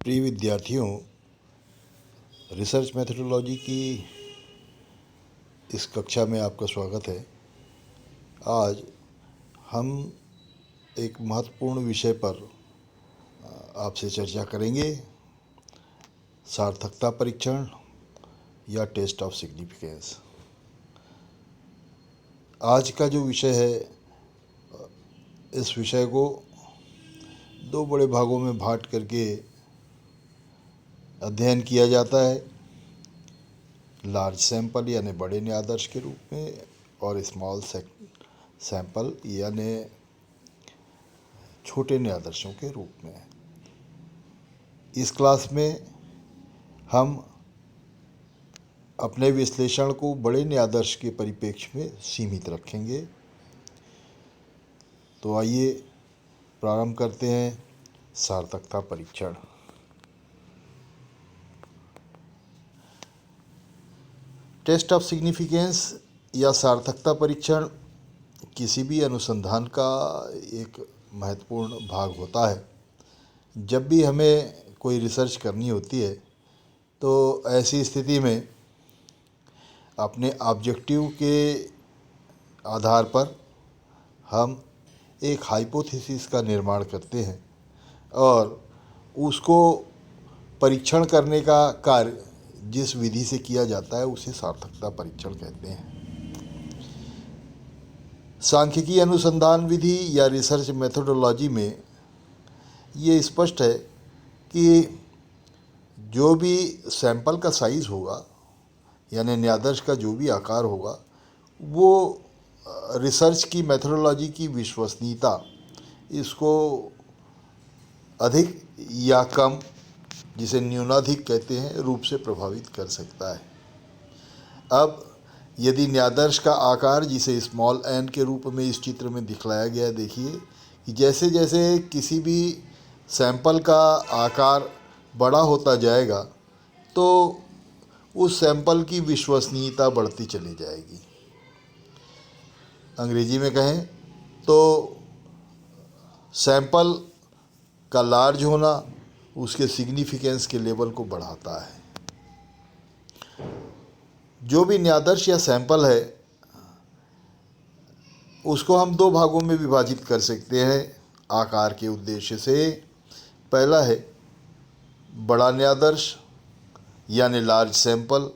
प्रिय विद्यार्थियों, research methodology की इस कक्षा में आपका स्वागत है। आज हम एक महत्वपूर्ण विषय पर आपसे चर्चा करेंगे, सार्थकता परीक्षण या टेस्ट ऑफ सिग्निफिकेंस। आज का जो विषय है, इस विषय को दो बड़े भागों में बांट करके अध्ययन किया जाता है, लार्ज सैंपल यानी बड़े न्यायादर्श के रूप में और स्मॉल सैंपल यानी छोटे न्यायादर्शों के रूप में। इस क्लास में हम अपने विश्लेषण को बड़े न्यायादर्श के परिप्रेक्ष्य में सीमित रखेंगे। तो आइए प्रारंभ करते हैं सार्थकता परीक्षण। टेस्ट ऑफ सिग्निफिकेंस या सार्थकता परीक्षण किसी भी अनुसंधान का एक महत्वपूर्ण भाग होता है। जब भी हमें कोई रिसर्च करनी होती है तो ऐसी स्थिति में अपने ऑब्जेक्टिव के आधार पर हम एक हाइपोथेसिस का निर्माण करते हैं और उसको परीक्षण करने का कार्य जिस विधि से किया जाता है उसे सार्थकता परीक्षण कहते हैं। सांख्यिकी अनुसंधान विधि या रिसर्च मेथोडोलॉजी में ये स्पष्ट है कि जो भी सैंपल का साइज़ होगा यानी न्यायादर्श का जो भी आकार होगा, वो रिसर्च की मेथोडोलॉजी की विश्वसनीयता इसको अधिक या कम, जिसे न्यूनाधिक कहते हैं, रूप से प्रभावित कर सकता है। अब यदि न्यायादर्श का आकार, जिसे स्मॉल एन के रूप में इस चित्र में दिखलाया गया है, देखिए कि जैसे जैसे किसी भी सैंपल का आकार बड़ा होता जाएगा तो उस सैंपल की विश्वसनीयता बढ़ती चली जाएगी। अंग्रेजी में कहें तो सैंपल का लार्ज होना उसके सिग्निफिकेंस के लेवल को बढ़ाता है। जो भी न्यायादर्श या सैंपल है उसको हम दो भागों में विभाजित कर सकते हैं आकार के उद्देश्य से। पहला है बड़ा न्यायादर्श यानी लार्ज सैंपल।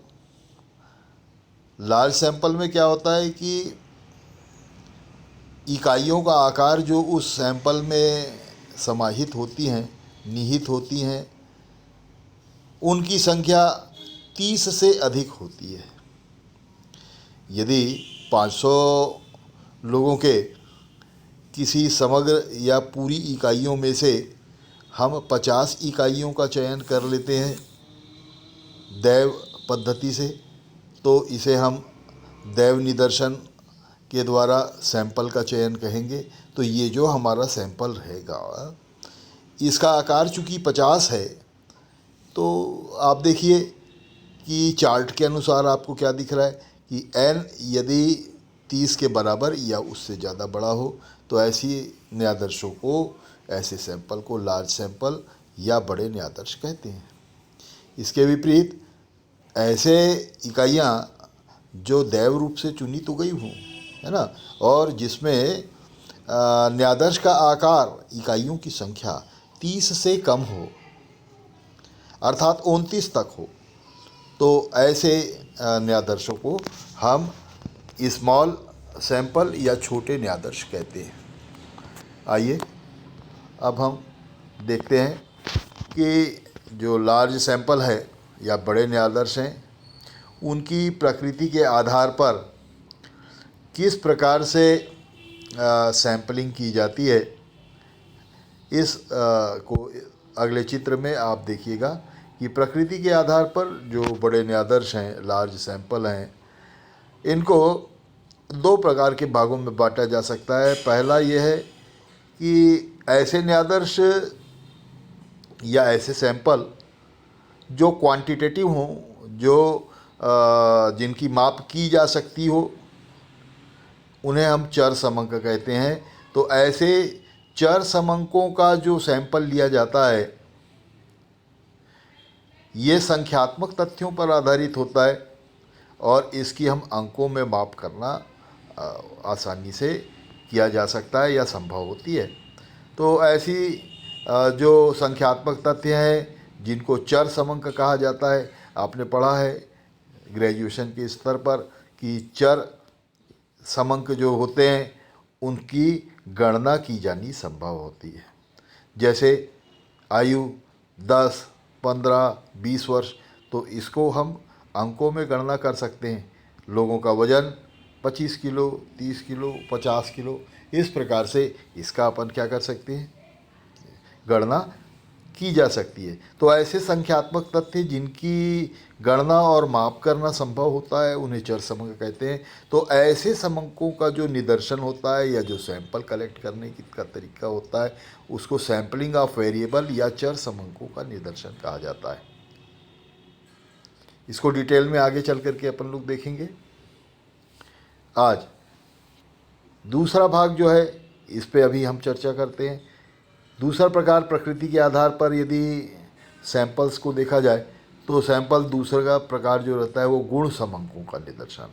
लार्ज सैंपल में क्या होता है कि इकाइयों का आकार जो उस सैंपल में समाहित होती हैं, निहित होती हैं, उनकी संख्या 30 से अधिक होती है। यदि 500 लोगों के किसी समग्र या पूरी इकाइयों में से हम 50 इकाइयों का चयन कर लेते हैं दैव पद्धति से, तो इसे हम दैव निदर्शन के द्वारा सैंपल का चयन कहेंगे। तो ये जो हमारा सैंपल रहेगा, इसका आकार चूँकि 50 है, तो आप देखिए कि चार्ट के अनुसार आपको क्या दिख रहा है कि n यदि 30 के बराबर या उससे ज़्यादा बड़ा हो तो ऐसी न्यायादर्शों को, ऐसे सैंपल को लार्ज सैंपल या बड़े न्यायादर्श कहते हैं। इसके विपरीत ऐसे इकाइयाँ जो दैव रूप से चुनी तो गई हों, है ना, और जिसमें न्यायादर्श का आकार, इकाइयों की संख्या 30 से कम हो, अर्थात 29 तक हो, तो ऐसे न्यायादर्शों को हम स्मॉल सैंपल या छोटे न्यायादर्श कहते हैं। आइए अब हम देखते हैं कि जो लार्ज सैंपल है या बड़े न्यायादर्श हैं, उनकी प्रकृति के आधार पर किस प्रकार से सैंपलिंग की जाती है। इस को अगले चित्र में आप देखिएगा कि प्रकृति के आधार पर जो बड़े न्यायादर्श हैं, लार्ज सैंपल हैं, इनको दो प्रकार के भागों में बांटा जा सकता है। पहला यह है कि ऐसे न्यायादर्श या ऐसे सैंपल जो क्वांटिटेटिव हों, जो जिनकी माप की जा सकती हो, उन्हें हम चर समंक कहते हैं। तो ऐसे चर समंकों का जो सैंपल लिया जाता है ये संख्यात्मक तथ्यों पर आधारित होता है और इसकी हम अंकों में माप करना आसानी से किया जा सकता है या संभव होती है। तो ऐसी जो संख्यात्मक तथ्य हैं जिनको चर समंक कहा जाता है, आपने पढ़ा है ग्रेजुएशन के स्तर पर कि चर समंक जो होते हैं उनकी गणना की जानी संभव होती है। जैसे आयु 10, 15, 20 वर्ष, तो इसको हम अंकों में गणना कर सकते हैं। लोगों का वजन 25 किलो, 30 किलो, 50 किलो, इस प्रकार से इसका अपन क्या कर सकते हैं, गणना की जा सकती है। तो ऐसे संख्यात्मक तथ्य जिनकी गणना और माप करना संभव होता है उन्हें चर समंक कहते हैं। तो ऐसे समंकों का जो निदर्शन होता है या जो सैंपल कलेक्ट करने का तरीका होता है उसको सैम्पलिंग ऑफ वेरिएबल या चर समंकों का निदर्शन कहा जाता है। इसको डिटेल में आगे चल करके अपन लोग देखेंगे। आज दूसरा भाग जो है इस पे अभी हम चर्चा करते हैं। दूसरा प्रकार, प्रकृति के आधार पर यदि सैंपल्स को देखा जाए तो सैंपल दूसरा प्रकार जो रहता है वो गुण समंकों का निदर्शन।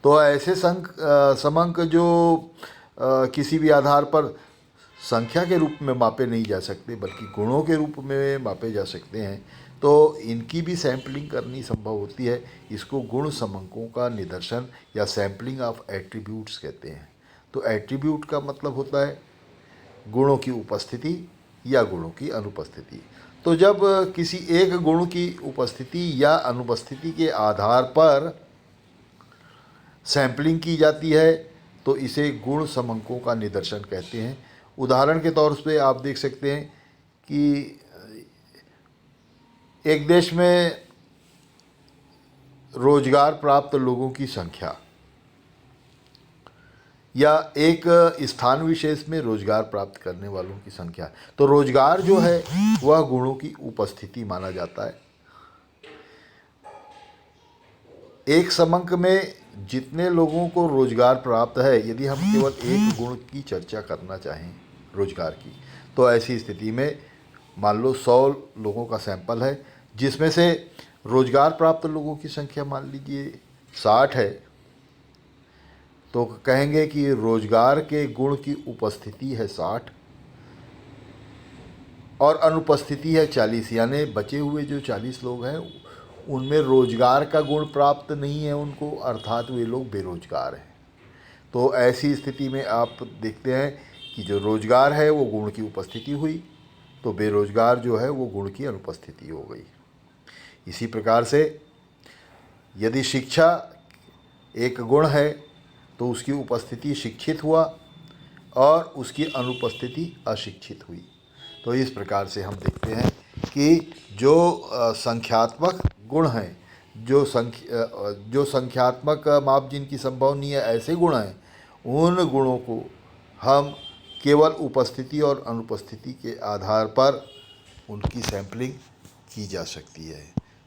तो ऐसे समंक जो किसी भी आधार पर संख्या के रूप में मापे नहीं जा सकते बल्कि गुणों के रूप में मापे जा सकते हैं, तो इनकी भी सैम्पलिंग करनी संभव होती है। इसको गुण समंकों का निदर्शन या सैम्पलिंग ऑफ एट्रीब्यूट्स कहते हैं। तो एट्रीब्यूट का मतलब होता है गुणों की उपस्थिति या गुणों की अनुपस्थिति। तो जब किसी एक गुण की उपस्थिति या अनुपस्थिति के आधार पर सैंपलिंग की जाती है तो इसे गुण समंकों का निदर्शन कहते हैं। उदाहरण के तौर पे आप देख सकते हैं कि एक देश में रोजगार प्राप्त लोगों की संख्या या एक स्थान विशेष में रोजगार प्राप्त करने वालों की संख्या, तो रोजगार जो है वह गुणों की उपस्थिति माना जाता है। एक समंक में जितने लोगों को रोजगार प्राप्त है, यदि हम केवल एक गुण की चर्चा करना चाहें रोजगार की, तो ऐसी स्थिति में मान लो 100 लोगों का सैंपल है जिसमें से रोजगार प्राप्त लोगों की संख्या मान लीजिए 60 है, तो कहेंगे कि रोजगार के गुण की उपस्थिति है 60 और अनुपस्थिति है 40, यानी बचे हुए जो 40 लोग हैं उनमें रोजगार का गुण प्राप्त नहीं है उनको, अर्थात वे लोग बेरोजगार हैं। तो ऐसी स्थिति में आप देखते हैं कि जो रोजगार है वो गुण की उपस्थिति हुई, तो बेरोजगार जो है वो गुण की अनुपस्थिति हो गई। इसी प्रकार से यदि शिक्षा एक गुण है तो उसकी उपस्थिति शिक्षित हुआ और उसकी अनुपस्थिति अशिक्षित हुई। तो इस प्रकार से हम देखते हैं कि जो संख्यात्मक गुण हैं, जो संख्यात्मक माप जिनकी संभव नहीं है, ऐसे गुण हैं, उन गुणों को हम केवल उपस्थिति और अनुपस्थिति के आधार पर उनकी सैंपलिंग की जा सकती है।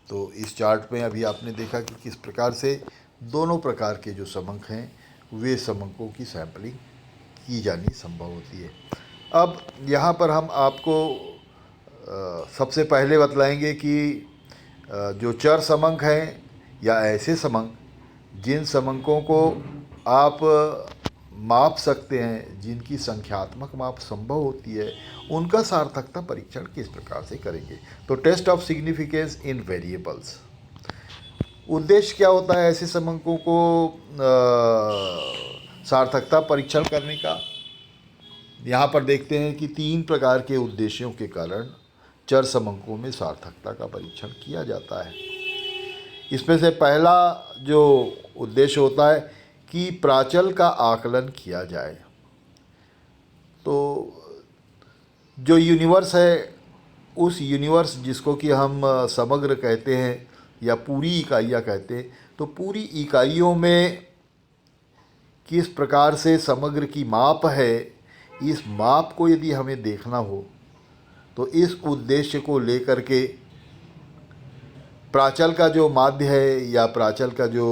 तो इस चार्ट में अभी आपने देखा कि किस प्रकार से दोनों प्रकार के जो समंक हैं वे समंकों की सैंपलिंग की जानी संभव होती है। अब यहाँ पर हम आपको सबसे पहले बतलाएंगे कि जो चर समंक हैं या ऐसे समंक जिन समंकों को आप माप सकते हैं, जिनकी संख्यात्मक माप संभव होती है, उनका सार्थकता परीक्षण किस प्रकार से करेंगे। तो test of significance in variables, उद्देश्य क्या होता है ऐसे समंकों को सार्थकता परीक्षण करने का। यहाँ पर देखते हैं कि 3 प्रकार के उद्देश्यों के कारण चर समंकों में सार्थकता का परीक्षण किया जाता है। इसमें से पहला जो उद्देश्य होता है कि प्राचल का आकलन किया जाए। तो जो यूनिवर्स है, उस यूनिवर्स जिसको कि हम समग्र कहते हैं या पूरी इकाइयाँ कहते हैं, तो पूरी इकाइयों में किस प्रकार से समग्र की माप है, इस माप को यदि हमें देखना हो तो इस उद्देश्य को लेकर के प्राचल का जो माध्य है या प्राचल का जो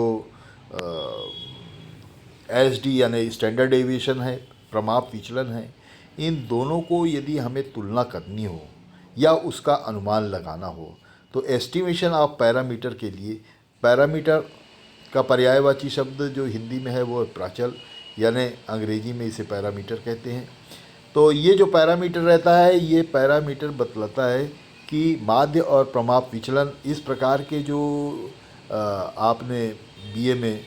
एसडी यानी स्टैंडर्ड डेविएशन है, प्रमाप विचलन है, इन दोनों को यदि हमें तुलना करनी हो या उसका अनुमान लगाना हो तो एस्टिमेशन ऑफ पैरामीटर के लिए पैरामीटर का पर्यायवाची शब्द जो हिंदी में है वो प्राचल, यानी अंग्रेजी में इसे पैरामीटर कहते हैं। तो ये जो पैरामीटर रहता है, ये पैरामीटर बतलाता है कि माध्य और प्रमाप विचलन इस प्रकार के जो आपने बीए में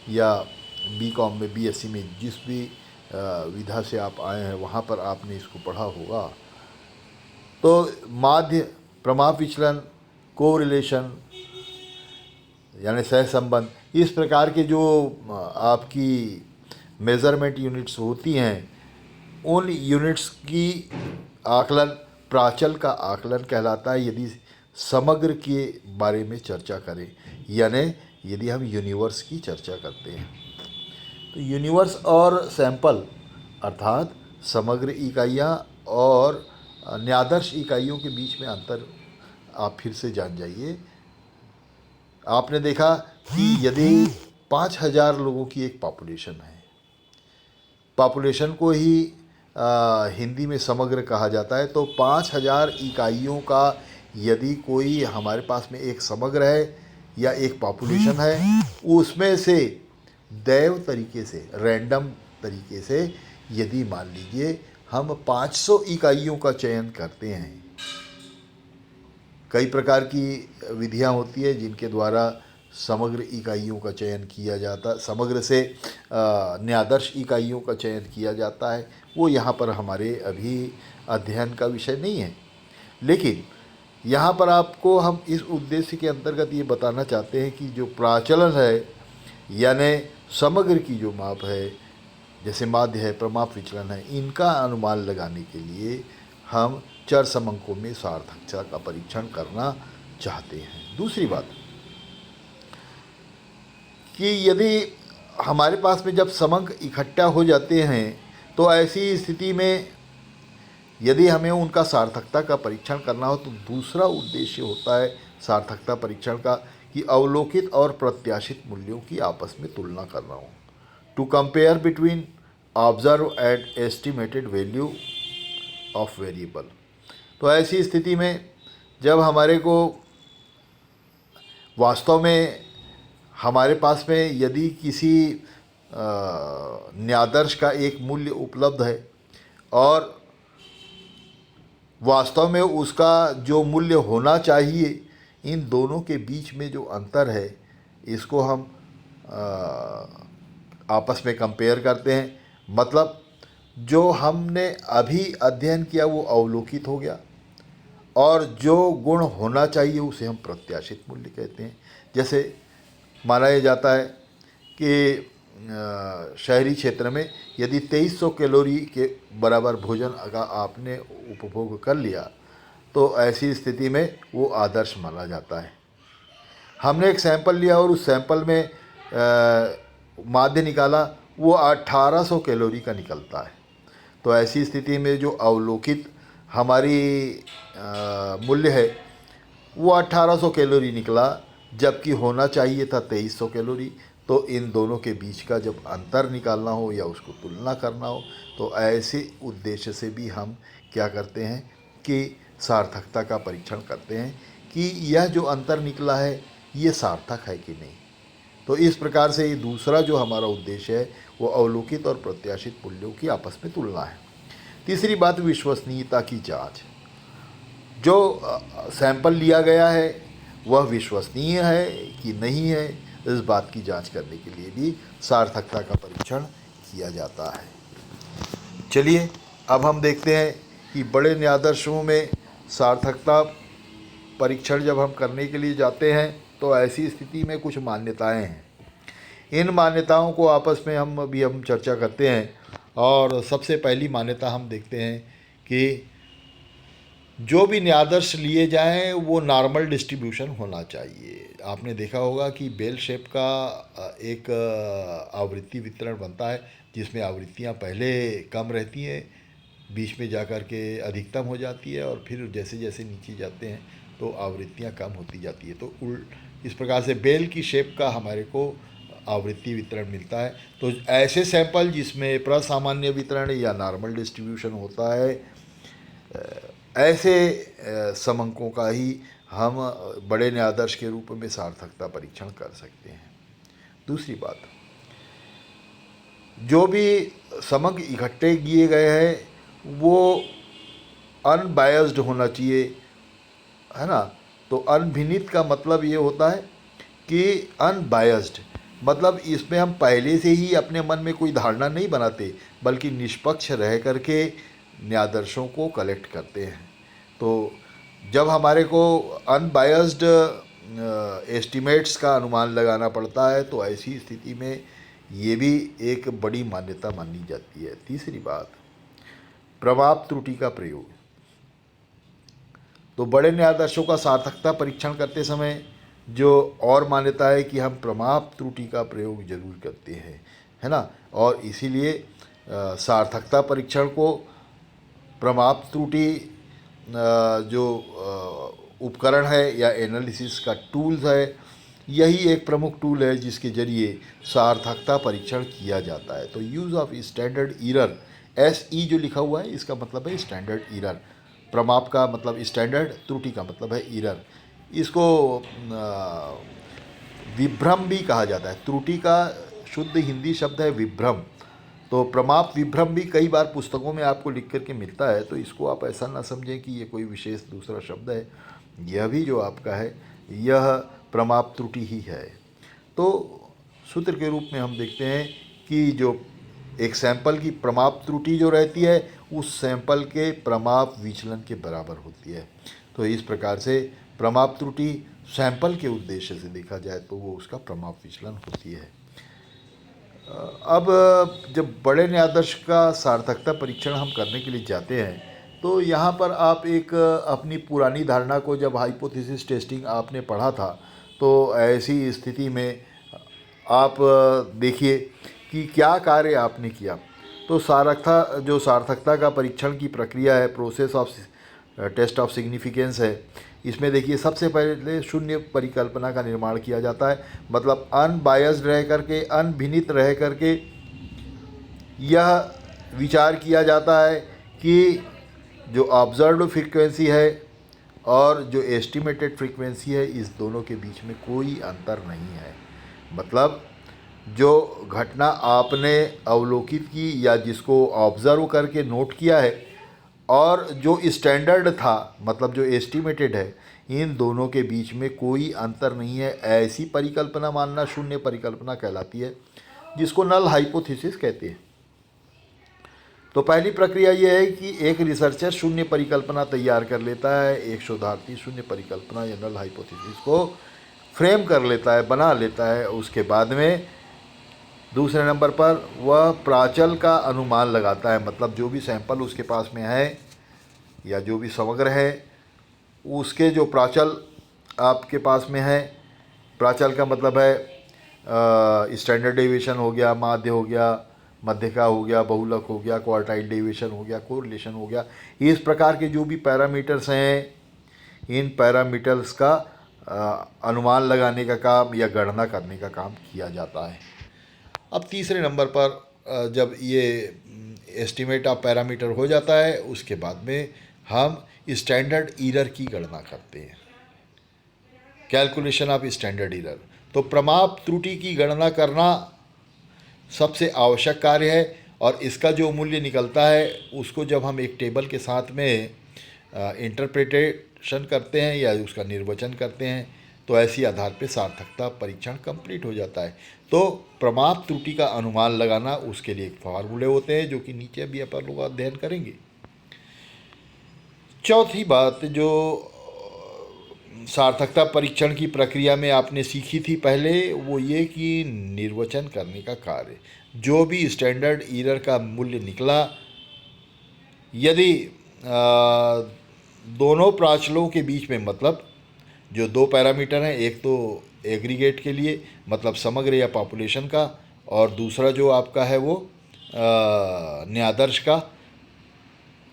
या बीकॉम में, बीएससी में, जिस भी विधा से आप आए हैं वहाँ पर आपने इसको पढ़ा होगा। तो माध्य, प्रमाप विचलन, कोरिलेशन यानी सहसंबंध, इस प्रकार के जो आपकी मेज़रमेंट यूनिट्स होती हैं, उन यूनिट्स की आकलन प्राचल का आकलन कहलाता है यदि समग्र के बारे में चर्चा करें, यानी यदि हम यूनिवर्स की चर्चा करते हैं। तो यूनिवर्स और सैंपल अर्थात समग्र इकाइयाँ और न्यादर्श इकाइयों के बीच में अंतर आप फिर से जान जाइए। आपने देखा कि यदि 5000 लोगों की एक पॉपुलेशन है, पॉपुलेशन को ही हिंदी में समग्र कहा जाता है, तो 5000 इकाइयों का यदि कोई हमारे पास में एक समग्र है या एक पॉपुलेशन है, उसमें से दैव तरीके से, रैंडम तरीके से यदि मान लीजिए हम 500 इकाइयों का चयन करते हैं। कई प्रकार की विधियां होती है जिनके द्वारा समग्र इकाइयों का चयन किया जाता, समग्र से न्यादर्श इकाइयों का चयन किया जाता है। वो यहाँ पर हमारे अभी अध्ययन का विषय नहीं है, लेकिन यहाँ पर आपको हम इस उद्देश्य के अंतर्गत ये बताना चाहते हैं कि जो प्राचलन है यानी समग्र की जो माप है, जैसे माध्य है, प्रमाप विचलन है, इनका अनुमान लगाने के लिए हम चर समंकों में सार्थकता का परीक्षण करना चाहते हैं। दूसरी बात कि यदि हमारे पास में जब समंक इकट्ठा हो जाते हैं तो ऐसी स्थिति में यदि हमें उनका सार्थकता का परीक्षण करना हो तो दूसरा उद्देश्य होता है सार्थकता परीक्षण का कि अवलोकित और प्रत्याशित मूल्यों की आपस में तुलना करना हो, to compare between observe and estimated value of variable. तो ऐसी स्थिति में जब हमारे को वास्तव में हमारे पास में यदि किसी न्यादर्श का एक मूल्य उपलब्ध है और वास्तव में उसका जो मूल्य होना चाहिए, इन दोनों के बीच में जो अंतर है इसको हम आपस में कंपेयर करते हैं। मतलब जो हमने अभी अध्ययन किया वो अवलोकित हो गया और जो गुण होना चाहिए उसे हम प्रत्याशित मूल्य कहते हैं। जैसे माना जाता है कि शहरी क्षेत्र में यदि 2300 कैलोरी के बराबर भोजन अगर आपने उपभोग कर लिया तो ऐसी स्थिति में वो आदर्श माना जाता है। हमने एक सैंपल लिया और उस सैंपल में माध्य निकाला, वो 1800 कैलोरी का निकलता है। तो ऐसी स्थिति में जो अवलोकित हमारी मूल्य है वो 1800 कैलोरी निकला, जबकि होना चाहिए था 2300 कैलोरी। तो इन दोनों के बीच का जब अंतर निकालना हो या उसको तुलना करना हो तो ऐसे उद्देश्य से भी हम क्या करते हैं कि सार्थकता का परीक्षण करते हैं कि यह जो अंतर निकला है ये सार्थक है कि नहीं। तो इस प्रकार से ये दूसरा जो हमारा उद्देश्य है वो अवलोकित और प्रत्याशित मूल्यों की आपस में तुलना है। तीसरी बात विश्वसनीयता की जांच। जो सैंपल लिया गया है वह विश्वसनीय है कि नहीं है, इस बात की जांच करने के लिए भी सार्थकता का परीक्षण किया जाता है। चलिए अब हम देखते हैं कि बड़े न्यायादर्शों में सार्थकता परीक्षण जब हम करने के लिए जाते हैं तो ऐसी स्थिति में कुछ मान्यताएं हैं। इन मान्यताओं को आपस में हम चर्चा करते हैं। और सबसे पहली मान्यता हम देखते हैं कि जो भी न्यायादर्श लिए जाएं वो नॉर्मल डिस्ट्रीब्यूशन होना चाहिए। आपने देखा होगा कि बेल शेप का एक आवृत्ति वितरण बनता है जिसमें आवृत्तियां पहले कम रहती हैं, बीच में जाकर के अधिकतम हो जाती है और फिर जैसे जैसे नीचे जाते हैं तो आवृत्तियां कम होती जाती है। तो इस प्रकार से बेल की शेप का हमारे को आवृत्ति वितरण मिलता है। तो ऐसे सैंपल जिसमें प्रसामान्य वितरण या नॉर्मल डिस्ट्रीब्यूशन होता है, ऐसे समंकों का ही हम बड़े न्यायाधीश के रूप में सार्थकता परीक्षण कर सकते हैं। दूसरी बात, जो भी समग्र इकट्ठे किए गए हैं वो अनबायस्ड होना चाहिए, है ना। तो अनभिनित का मतलब ये होता है कि अनबायस्ड मतलब इसमें हम पहले से ही अपने मन में कोई धारणा नहीं बनाते, बल्कि निष्पक्ष रह करके न्यायाधीशों को कलेक्ट करते हैं। तो जब हमारे को अनबायस्ड एस्टिमेट्स का अनुमान लगाना पड़ता है तो ऐसी स्थिति में ये भी एक बड़ी मान्यता मानी जाती है। तीसरी बात, प्रमाप त्रुटि का प्रयोग। तो बड़े न्यायाधीशों का सार्थकता परीक्षण करते समय जो और मान्यता है कि हम प्रमाप त्रुटि का प्रयोग जरूर करते हैं, है ना। और इसीलिए सार्थकता परीक्षण को प्रमाप त्रुटि जो उपकरण है या एनालिसिस का टूल्स है, यही एक प्रमुख टूल है जिसके जरिए सार्थकता परीक्षण किया जाता है। तो use of standard error, SE जो लिखा हुआ है इसका मतलब है स्टैंडर्ड ईरर। प्रमाप का मतलब स्टैंडर्ड, त्रुटि का मतलब है ईरर। इसको विभ्रम भी कहा जाता है। त्रुटि का शुद्ध हिंदी शब्द है विभ्रम। तो प्रमाप विभ्रम भी कई बार पुस्तकों में आपको लिख करके मिलता है, तो इसको आप ऐसा ना समझें कि ये कोई विशेष दूसरा शब्द है। यह भी जो आपका है यह प्रमाप त्रुटि ही है। तो सूत्र के रूप में हम देखते हैं कि जो एक सैंपल की प्रमाप त्रुटि जो रहती है उस सैंपल के प्रमाप विचलन के बराबर होती है। तो इस प्रकार से प्रमाप त्रुटि सैंपल के उद्देश्य से देखा जाए तो वो उसका प्रमाप विचलन होती है। अब जब बड़े न्यायाधीश का सार्थकता परीक्षण हम करने के लिए जाते हैं तो यहाँ पर आप एक अपनी पुरानी धारणा को, जब हाइपोथेसिस टेस्टिंग आपने पढ़ा था तो ऐसी स्थिति में आप देखिए कि क्या कार्य आपने किया। तो सार्थकता का परीक्षण की प्रक्रिया है, process of test of significance है। इसमें देखिए सबसे पहले शून्य परिकल्पना का निर्माण किया जाता है, मतलब अनबायस्ड रह करके, अनभिनित रह करके यह विचार किया जाता है कि जो ऑब्जर्व्ड फ्रीक्वेंसी है और जो एस्टिमेटेड फ्रीक्वेंसी है इस दोनों के बीच में कोई अंतर नहीं है। मतलब जो घटना आपने अवलोकित की या जिसको ऑब्जर्व करके नोट किया है और जो स्टैंडर्ड था, मतलब जो एस्टिमेटेड है, इन दोनों के बीच में कोई अंतर नहीं है। ऐसी परिकल्पना मानना शून्य परिकल्पना कहलाती है, जिसको नल हाइपोथेसिस कहते हैं। तो पहली प्रक्रिया यह है कि एक रिसर्चर शून्य परिकल्पना तैयार कर लेता है, एक शोधार्थी शून्य परिकल्पना या नल हाइपोथेसिस को फ्रेम कर लेता है, बना लेता है। उसके बाद में दूसरे नंबर पर वह प्राचल का अनुमान लगाता है, मतलब जो भी सैंपल उसके पास में है या जो भी समग्र है उसके जो प्राचल आपके पास में है, प्राचल का मतलब है स्टैंडर्ड डेविएशन हो गया, माध्य हो गया, मध्यका हो गया, बहुलक हो गया, क्वार्टाइल डेविएशन हो गया, कोरिलेशन हो गया। इस प्रकार के जो भी पैरामीटर्स हैं, इन पैरामीटर्स का अनुमान लगाने का काम या गणना करने का काम किया जाता है। अब तीसरे नंबर पर जब ये एस्टिमेट ऑफ पैरामीटर हो जाता है उसके बाद में हम स्टैंडर्ड ईरर की गणना करते हैं, कैलकुलेशन ऑफ स्टैंडर्ड ईरर। तो प्रमाप त्रुटि की गणना करना सबसे आवश्यक कार्य है और इसका जो मूल्य निकलता है उसको जब हम एक टेबल के साथ में इंटरप्रिटेशन करते हैं या उसका निर्वचन करते हैं तो ऐसी आधार पे सार्थकता परीक्षण कंप्लीट हो जाता है। तो प्रमाप त्रुटि का अनुमान लगाना, उसके लिए एक फार्मूले होते हैं जो कि नीचे भी अपन लोग अध्ययन करेंगे। चौथी बात जो सार्थकता परीक्षण की प्रक्रिया में आपने सीखी थी पहले, वो ये कि निर्वचन करने का कार्य, जो भी स्टैंडर्ड ईरर का मूल्य निकला, यदि दोनों प्राचलों के बीच में, मतलब जो दो पैरामीटर हैं, एक तो एग्रीगेट के लिए मतलब समग्र या पॉपुलेशन का, और दूसरा जो आपका है वो न्यायाधीश का,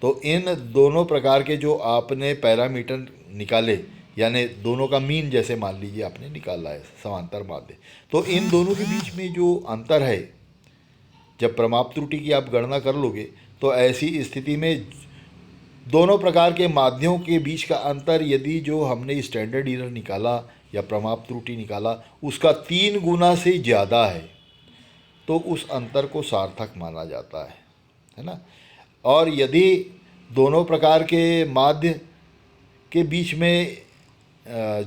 तो इन दोनों प्रकार के जो आपने पैरामीटर निकाले, यानी दोनों का मीन जैसे मान लीजिए आपने निकाला है समांतर माध्य, तो इन दोनों के बीच में जो अंतर है, जब प्रमाप त्रुटि की आप गणना कर लोगे तो ऐसी स्थिति में दोनों प्रकार के माध्यमों के बीच का अंतर यदि जो हमने स्टैंडर्ड एरर निकाला या प्रमाप त्रुटि निकाला उसका 3 गुना से ज़्यादा है तो उस अंतर को सार्थक माना जाता है ना। और यदि दोनों प्रकार के माध्य के बीच में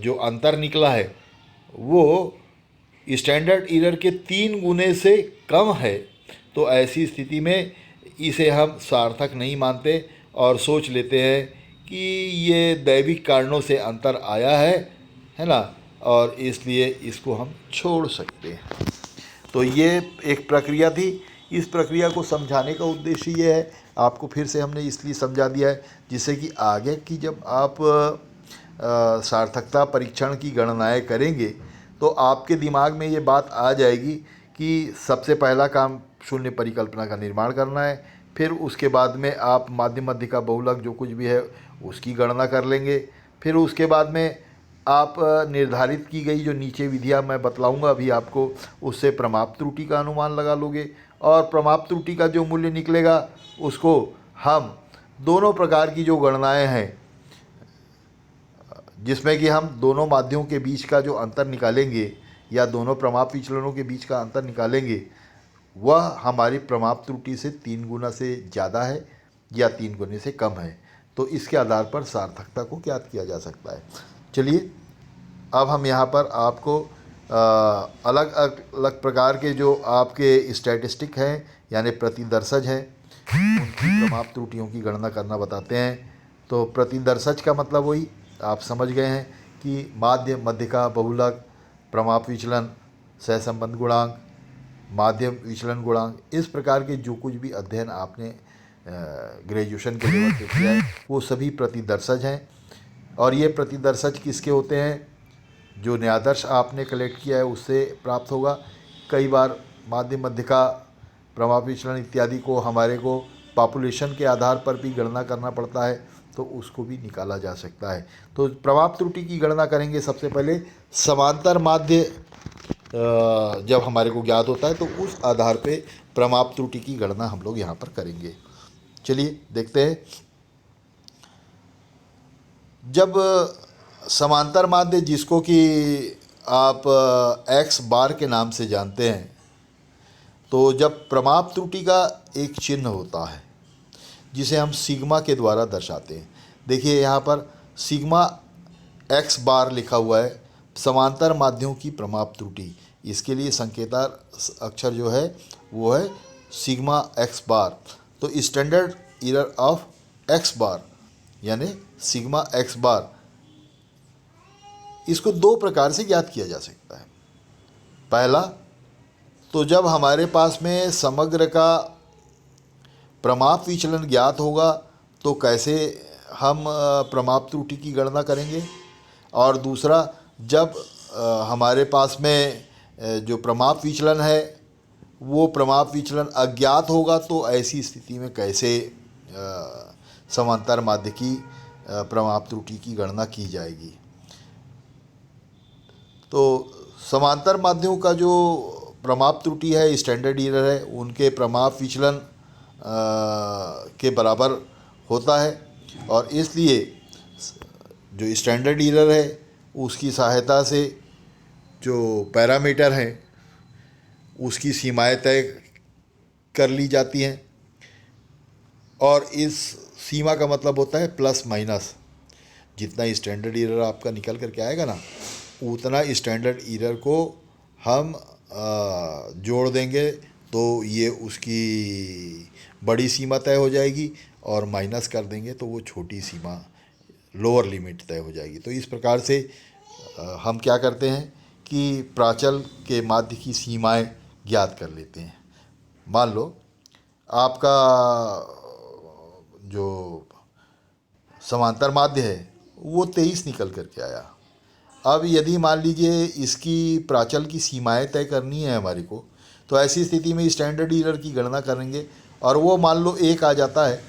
जो अंतर निकला है वो स्टैंडर्ड एरर के 3 गुने से कम है तो ऐसी स्थिति में इसे हम सार्थक नहीं मानते और सोच लेते हैं कि ये दैविक कारणों से अंतर आया है ना, और इसलिए इसको हम छोड़ सकते हैं। तो ये एक प्रक्रिया थी। इस प्रक्रिया को समझाने का उद्देश्य ये है, आपको फिर से हमने इसलिए समझा दिया है जिससे कि आगे की जब आप सार्थकता परीक्षण की गणनाएं करेंगे तो आपके दिमाग में ये बात आ जाएगी कि सबसे पहला काम शून्य परिकल्पना का निर्माण करना है, फिर उसके बाद में आप माध्य मध्यिका बहुलक जो कुछ भी है उसकी गणना कर लेंगे, फिर उसके बाद में आप निर्धारित की गई जो नीचे विधियां मैं बतलाऊंगा अभी आपको, उससे प्रमाप त्रुटि का अनुमान लगा लोगे और प्रमाप त्रुटि का जो मूल्य निकलेगा उसको हम दोनों प्रकार की जो गणनाएं हैं जिसमें कि हम दोनों माध्यमों के बीच का जो अंतर निकालेंगे या दोनों प्रमाप विचलनों के बीच का अंतर निकालेंगे वह हमारी प्रमाप त्रुटि से 3 गुना से ज़्यादा है या 3 गुने से कम है, तो इसके आधार पर सार्थकता को ज्ञात किया जा सकता है। चलिए अब हम यहाँ पर आपको अलग अलग प्रकार के जो आपके स्टैटिस्टिक हैं यानी प्रतिदर्शज हैं उनकी प्रमाप त्रुटियों की गणना करना बताते हैं। तो प्रतिदर्शज का मतलब वही आप समझ गए हैं कि माध्य मध्यिका बहुलक प्रमाप विचलन सहसंबंध गुणांक माध्यम विचलन गुणांक, इस प्रकार के जो कुछ भी अध्ययन आपने ग्रेजुएशन के लेवल पे किया है वो सभी प्रतिदर्शज हैं। और ये प्रतिदर्शज किसके होते हैं? जो न्यायादर्श आपने कलेक्ट किया है उससे प्राप्त होगा। कई बार माध्य मध्यिका प्रमाप विचलन इत्यादि को हमारे को पॉपुलेशन के आधार पर भी गणना करना पड़ता है तो उसको भी निकाला जा सकता है। तो प्रमाप त्रुटि की गणना करेंगे सबसे पहले समांतर माध्य जब हमारे को ज्ञात होता है तो उस आधार पे प्रमाप त्रुटि की गणना हम लोग यहाँ पर करेंगे। चलिए देखते हैं। जब समांतर माध्य जिसको कि आप एक्स बार के नाम से जानते हैं, तो जब प्रमाप त्रुटि का एक चिन्ह होता है जिसे हम सिग्मा के द्वारा दर्शाते हैं। देखिए यहाँ पर सिग्मा एक्स बार लिखा हुआ है, समांतर माध्यमों की प्रमाप त्रुटि। इसके लिए संकेतार अक्षर जो है वो है सिग्मा एक्स बार। तो स्टैंडर्ड एरर ऑफ एक्स बार यानी सिग्मा एक्स बार, इसको 2 प्रकार से ज्ञात किया जा सकता है। पहला, तो जब हमारे पास में समग्र का प्रमाप विचलन ज्ञात होगा तो कैसे हम प्रमाप त्रुटि की गणना करेंगे। और दूसरा, जब हमारे पास में जो प्रमाप विचलन है वो प्रमाप विचलन अज्ञात होगा तो ऐसी स्थिति में कैसे समांतर माध्य की प्रमाप त्रुटि की गणना की जाएगी। तो समांतर माध्यमों का जो प्रमाप त्रुटि है स्टैंडर्ड एरर है उनके प्रमाप विचलन के बराबर होता है और इसलिए जो स्टैंडर्ड एरर है उसकी सहायता से जो पैरामीटर हैं उसकी सीमाएं तय कर ली जाती हैं। और इस सीमा का मतलब होता है प्लस माइनस, जितना स्टैंडर्ड एरर आपका निकल करके आएगा ना उतना स्टैंडर्ड एरर को हम जोड़ देंगे तो ये उसकी बड़ी सीमा तय हो जाएगी और माइनस कर देंगे तो वो छोटी सीमा लोअर लिमिट तय हो जाएगी। तो इस प्रकार से हम क्या करते हैं कि प्राचल के माध्य की सीमाएं ज्ञात कर लेते हैं। मान लो आपका जो समांतर माध्य है वो 23 निकल करके आया। अब यदि मान लीजिए इसकी प्राचल की सीमाएं तय करनी है हमारे को, तो ऐसी स्थिति में स्टैंडर्ड एरर की गणना करेंगे और वो मान लो 1 आ जाता है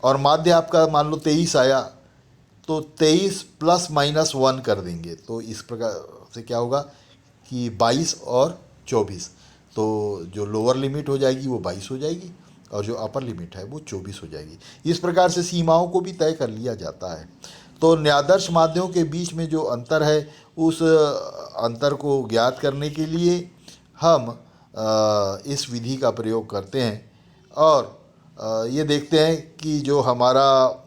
और माध्य आपका मान लो 23 आया, तो 23 प्लस माइनस 1 कर देंगे तो इस प्रकार से क्या होगा कि 22 और 24, तो जो लोअर लिमिट हो जाएगी वो 22 हो जाएगी और जो अपर लिमिट है वो 24 हो जाएगी। इस प्रकार से सीमाओं को भी तय कर लिया जाता है। तो न्यायादर्श माध्यमों के बीच में जो अंतर है, उस अंतर को ज्ञात करने के लिए हम इस विधि का प्रयोग करते हैं और ये देखते हैं कि जो हमारा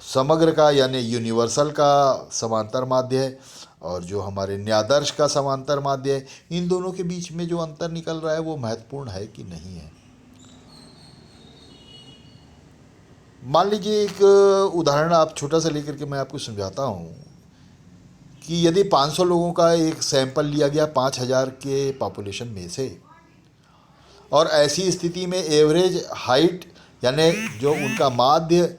समग्र का यानी यूनिवर्सल का समांतर माध्य है और जो हमारे न्यायादर्श का समांतर माध्य है, इन दोनों के बीच में जो अंतर निकल रहा है वो महत्वपूर्ण है कि नहीं है। मान लीजिए एक उदाहरण आप छोटा सा लेकर के मैं आपको समझाता हूँ कि यदि 500 लोगों का एक सैंपल लिया गया 5000 के पॉपुलेशन में से, और ऐसी स्थिति में एवरेज हाइट यानी जो उनका माध्य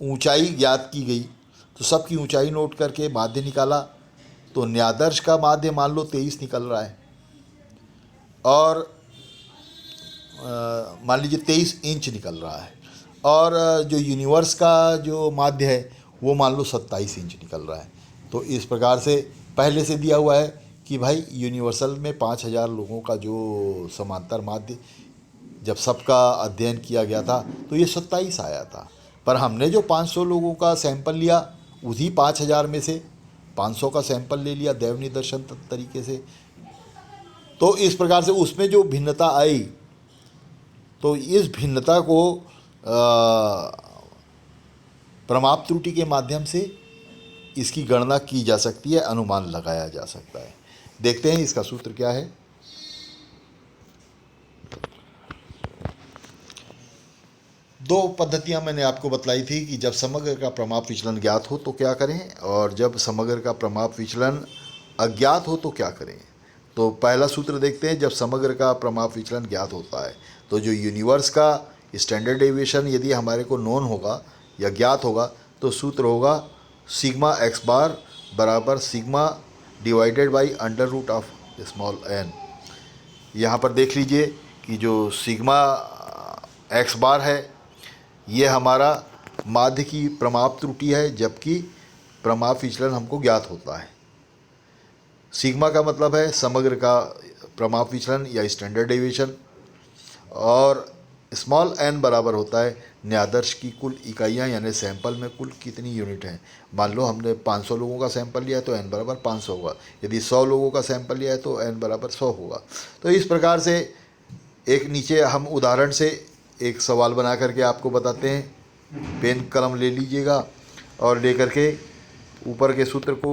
ऊंचाई ज्ञात की गई, तो सबकी ऊंचाई नोट करके माध्य निकाला, तो न्यायादर्श का माध्य मान लो 23 निकल रहा है और मान लीजिए 23 इंच निकल रहा है, और जो यूनिवर्स का जो माध्य है वो मान लो 27 इंच निकल रहा है। तो इस प्रकार से पहले से दिया हुआ है कि भाई यूनिवर्सल में 5000 लोगों का जो समांतर माध्य जब सबका अध्ययन किया गया था तो ये 27 आया था, पर हमने जो 500 लोगों का सैंपल लिया उसी 5000 में से 500 का सैंपल ले लिया दैव निदर्शन तरीके से। तो इस प्रकार से उसमें जो भिन्नता आई, तो इस भिन्नता को प्रमाप त्रुटि के माध्यम से इसकी गणना की जा सकती है, अनुमान लगाया जा सकता है। देखते हैं इसका सूत्र क्या है। दो पद्धतियां मैंने आपको बतलाई थी कि जब समग्र का प्रमाप विचलन ज्ञात हो तो क्या करें, और जब समग्र का प्रमाप विचलन अज्ञात हो तो क्या करें। तो पहला सूत्र देखते हैं। जब समग्र का प्रमाप विचलन ज्ञात होता है तो जो यूनिवर्स का स्टैंडर्ड डेविएशन यदि हमारे को नोन होगा या ज्ञात होगा तो सूत्र होगा सिग्मा एक्स बार बराबर sigma divided by under root of small n. यहाँ पर देख लीजिए कि जो सिग्मा एक्स बार है ये हमारा माध्य की प्रमाप त्रुटि है, जबकि प्रमाप विचलन हमको ज्ञात होता है। सिग्मा का मतलब है समग्र का प्रमाप विचलन या स्टैंडर्ड डेविएशन, और स्मॉल एन बराबर होता है न्यायादर्श की कुल इकाइयाँ, यानी सैंपल में कुल कितनी यूनिट हैं। मान लो हमने 500 लोगों का सैंपल लिया है तो एन बराबर 500 होगा, यदि 100 लोगों का सैंपल लिया है तो एन बराबर 100 होगा। तो इस प्रकार से एक नीचे हम उदाहरण से एक सवाल बना करके आपको बताते हैं। पेन कलम ले लीजिएगा और लेकर के ऊपर के सूत्र को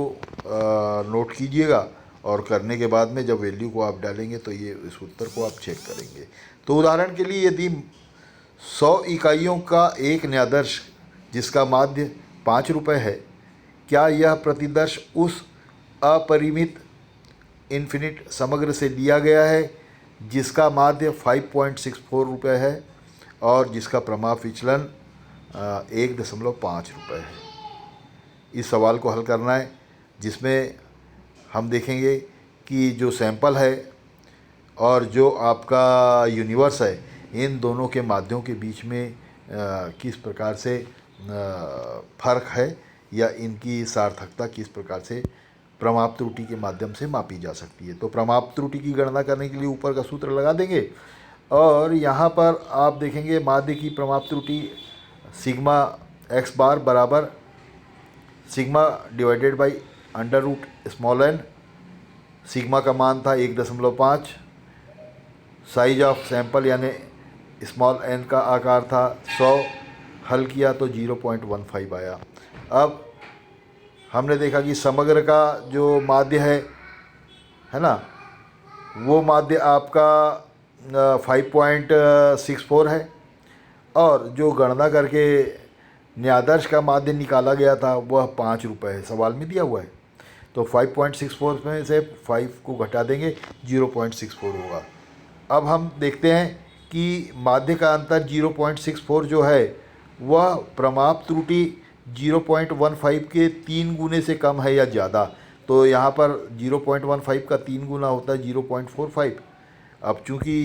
नोट कीजिएगा, और करने के बाद में जब वैल्यू को आप डालेंगे तो ये इस उत्तर को आप चेक करेंगे। तो उदाहरण के लिए यदि 100 इकाइयों का एक न्यायादर्श जिसका माध्य 5 रुपये है, क्या यह प्रतिदर्श उस अपरिमित इन्फिनिट समग्र से लिया गया है जिसका माध्य 5.64 रुपये है और जिसका प्रमाप विचलन 1.5 रुपये है। इस सवाल को हल करना है, जिसमें हम देखेंगे कि जो सैंपल है और जो आपका यूनिवर्स है, इन दोनों के माध्यों के बीच में किस प्रकार से फ़र्क है या इनकी सार्थकता किस प्रकार से प्रमाप त्रुटि के माध्यम से मापी जा सकती है। तो प्रमाप त्रुटि की गणना करने के लिए ऊपर का सूत्र लगा देंगे, और यहाँ पर आप देखेंगे माध्य की प्रमाप त्रुटि सिग्मा एक्स बार बराबर sigma divided by under root small n. Sigma का मान था 1.5, साइज ऑफ सैंपल यानी स्मॉल एन का आकार था 100, हल किया तो 0.15 आया। अब हमने देखा कि समग्र का जो माध्य है ना, वो माध्य आपका 5.64 है, और जो गणना करके न्यायादर्श का माध्य निकाला गया था वह 5 रुपये है, सवाल में दिया हुआ है। तो 5.64 में से 5 को घटा देंगे 0.64 होगा। अब हम देखते हैं कि माध्य का अंतर 0.64 जो है वह प्रमाप त्रुटि 0.15 के 3 गुने से कम है या ज़्यादा। तो यहाँ पर 0.15 का 3 गुना होता है 0.45। अब चूँकि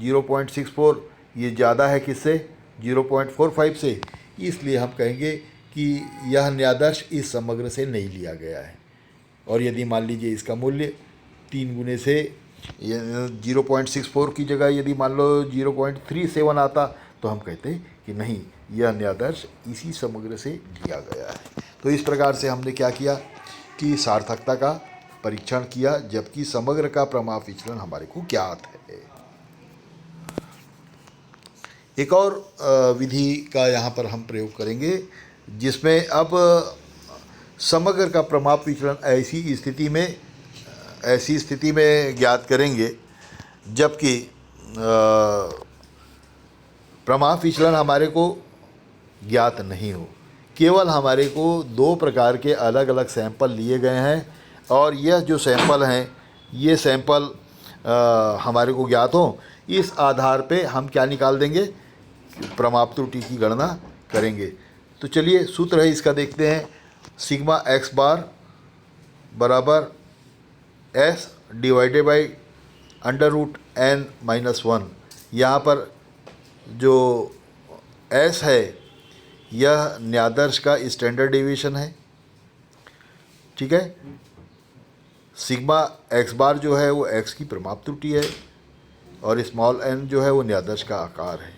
0.64 ये ज़्यादा है किससे, 0.45 से, इसलिए हम कहेंगे कि यह न्यायादर्श इस समग्र से नहीं लिया गया है। और यदि मान लीजिए इसका मूल्य 3 गुने से ये 0.64 की जगह यदि मान लो 0.37 आता तो हम कहते कि नहीं, यह न्यादर्श इसी समग्र से लिया गया है। तो इस प्रकार से हमने क्या किया कि सार्थकता का परीक्षण किया, जबकि समग्र का प्रमाप विचलन हमारे को ज्ञात है। एक और विधि का यहाँ पर हम प्रयोग करेंगे, जिसमें अब समग्र का प्रमाप विचलन ऐसी स्थिति में ज्ञात करेंगे जबकि प्रमाप विचलन हमारे को ज्ञात नहीं हो। केवल हमारे को दो प्रकार के अलग अलग सैंपल लिए गए हैं और यह जो सैंपल हैं ये सैंपल हमारे को ज्ञात हो, इस आधार पे हम क्या निकाल देंगे, प्रमाप त्रुटि की गणना करेंगे। तो चलिए सूत्र है इसका देखते हैं। सिग्मा एक्स बार बराबर s divided by under root n minus 1। यहाँ पर जो एस है यह न्यादर्श का स्टैंडर्ड डेविएशन है, ठीक है। सिग्मा एक्स बार जो है वो एक्स की प्रमाप त्रुटि है और स्मॉल एन जो है वो न्यादर्श का आकार है।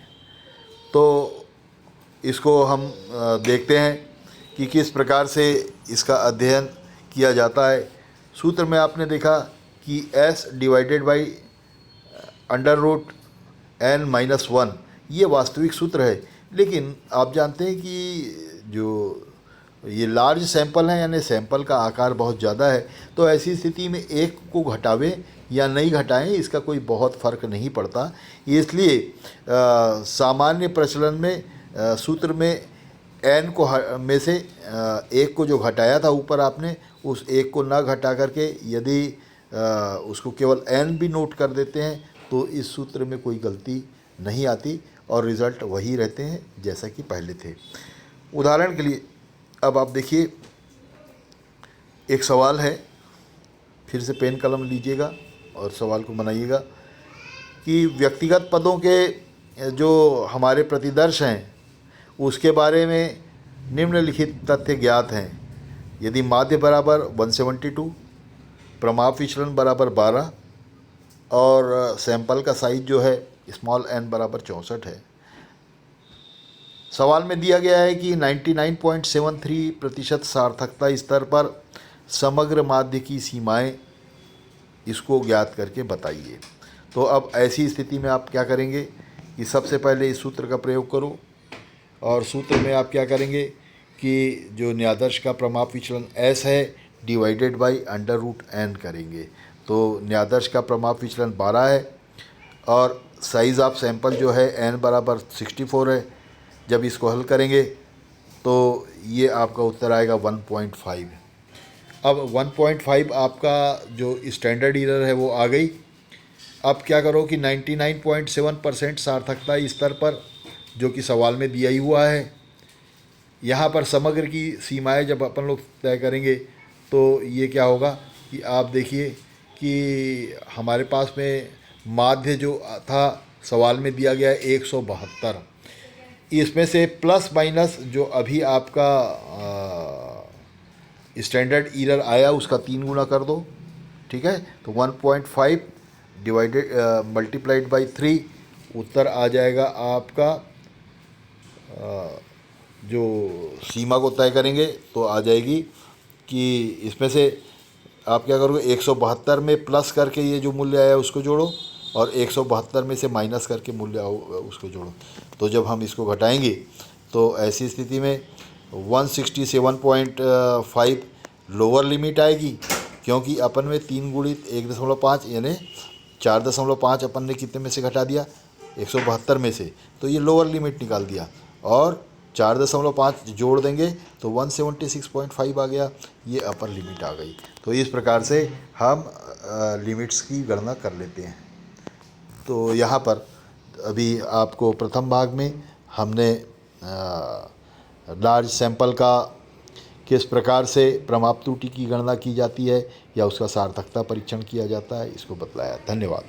तो इसको हम देखते हैं कि किस प्रकार से इसका अध्ययन किया जाता है। सूत्र में आपने देखा कि s divided by under root n minus 1 ये वास्तविक सूत्र है, लेकिन आप जानते हैं कि जो ये लार्ज सैंपल है यानी सैंपल का आकार बहुत ज़्यादा है, तो ऐसी स्थिति में एक को घटावें या नहीं घटाएं इसका कोई बहुत फ़र्क नहीं पड़ता। इसलिए सामान्य प्रचलन में सूत्र में n को में से एक को जो घटाया था ऊपर आपने, उस एक को ना घटा करके यदि उसको केवल n भी नोट कर देते हैं तो इस सूत्र में कोई गलती नहीं आती और रिज़ल्ट वही रहते हैं जैसा कि पहले थे। उदाहरण के लिए अब आप देखिए, एक सवाल है, फिर से पेन कलम लीजिएगा और सवाल को बनाइएगा कि व्यक्तिगत पदों के जो हमारे प्रतिदर्श हैं उसके बारे में निम्नलिखित तथ्य ज्ञात हैं। यदि माध्य बराबर 172, प्रमाप विचलन बराबर 12 और सैंपल का साइज जो है स्मॉल n बराबर 64 है। सवाल में दिया गया है कि 99.73% सार्थकता स्तर पर समग्र माध्य की सीमाएं इसको ज्ञात करके बताइए। तो अब ऐसी स्थिति में आप क्या करेंगे कि सबसे पहले इस सूत्र का प्रयोग करो और सूत्र में आप क्या करेंगे कि जो न्यादर्श का प्रमाप विचलन s है divided by under root n करेंगे। तो न्यादर्श का प्रमाप विचलन 12 है और साइज़ ऑफ सैंपल जो है n बराबर 64 है। जब इसको हल करेंगे तो ये आपका उत्तर आएगा 1.5। अब 1.5 आपका जो स्टैंडर्ड एरर है वो आ गई। अब क्या करो कि 99.7% सार्थकता स्तर पर जो कि सवाल में दिया ही हुआ है, यहाँ पर समग्र की सीमाएं जब अपन लोग तय करेंगे तो ये क्या होगा कि आप देखिए कि हमारे पास में माध्य जो था सवाल में दिया गया है 172, इसमें से प्लस माइनस जो अभी आपका स्टैंडर्ड एरर आया उसका 3 गुना कर दो, ठीक है। तो 1.5 डिवाइडेड मल्टीप्लाइड बाई 3 उत्तर आ जाएगा आपका जो सीमा को तय करेंगे तो आ जाएगी कि इसमें से आप क्या करोगे 172 में प्लस करके ये जो मूल्य आया उसको जोड़ो और 172 में से माइनस करके मूल्य उसको जोड़ो। तो जब हम इसको घटाएंगे तो ऐसी स्थिति में 167.5 लोअर लिमिट आएगी, क्योंकि अपन में 3 गुणित 1.5 यानी 4.5 अपन ने कितने में से घटा दिया 172 में से, तो ये लोअर लिमिट निकाल दिया और 4.5 जोड़ देंगे तो 176.5 आ गया, ये अपर लिमिट आ गई। तो इस प्रकार से हम लिमिट्स की गणना कर लेते हैं। तो यहाँ पर अभी आपको प्रथम भाग में हमने लार्ज सैंपल का किस प्रकार से प्रमाप त्रुटि की गणना की जाती है या उसका सार्थकता परीक्षण किया जाता है इसको बतलाया। धन्यवाद।